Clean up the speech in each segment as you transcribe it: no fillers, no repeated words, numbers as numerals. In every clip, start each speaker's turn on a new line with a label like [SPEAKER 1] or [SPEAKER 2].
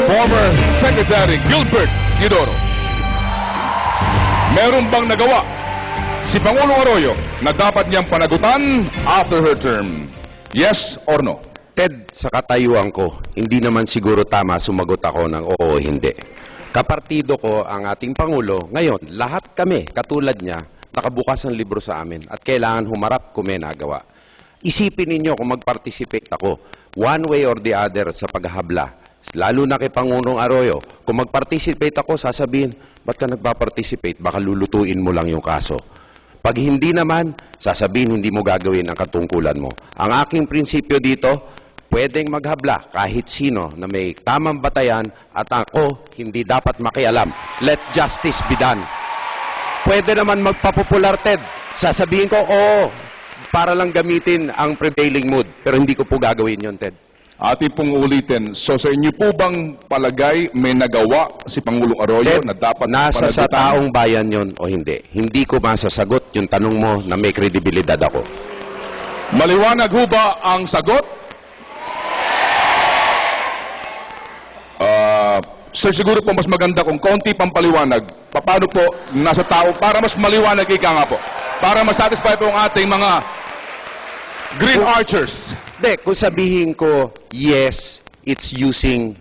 [SPEAKER 1] Former Secretary Gilbert Teodoro. Meron bang nagawa si Pangulong Arroyo na dapat niyang panagutan after her term? Yes or no?
[SPEAKER 2] Ted, sa katayuan ko, hindi naman siguro tama sumagot ako ng oo o hindi. Kapartido ko ang ating Pangulo. Ngayon, lahat kami, katulad niya, nakabukas ang libro sa amin at kailangan humarap kung may nagawa. Isipin ninyo kung mag-participate ako, one way or the other sa paghahabla. Lalo na kay Pangulong Arroyo, kung mag-participate ako, sasabihin, ba't ka nagpa-participate? Baka lulutuin mo lang yung kaso. Pag hindi naman, sasabihin hindi mo gagawin ang katungkulan mo. Ang aking prinsipyo dito, pwedeng maghabla kahit sino na may tamang batayan at ako hindi dapat makialam. Let justice be done. Pwede naman magpapopular, Ted. Sasabihin ko, oo, para lang gamitin ang prevailing mood. Pero hindi ko po gagawin yon, Ted.
[SPEAKER 1] Ating pong ulitin. So sa inyo po bang palagay may nagawa si Pangulong Arroyo
[SPEAKER 2] Ted,
[SPEAKER 1] na dapat
[SPEAKER 2] nasa sa
[SPEAKER 1] panagutan?
[SPEAKER 2] taong bayan yon o hindi. Hindi ko masasagot yung tanong mo na may kredibilidad ako.
[SPEAKER 1] Maliwanag ho ba ang sagot? Sir, siguro po mas maganda kung konti pang paliwanag. Paano po nasa tao para mas maliwanag ika nga po? Para masatisfy po ang ating mga Green Archers.
[SPEAKER 2] Hindi, kung sabihin ko, yes, it's using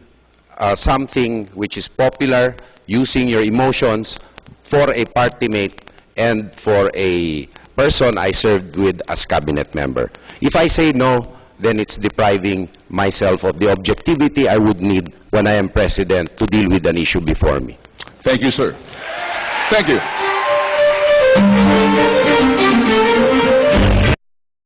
[SPEAKER 2] something which is popular, using your emotions for a party mate and for a person I served with as cabinet member. If I say no, then it's depriving myself of the objectivity I would need when I am president to deal with an issue before me.
[SPEAKER 1] Thank you, sir. Thank you.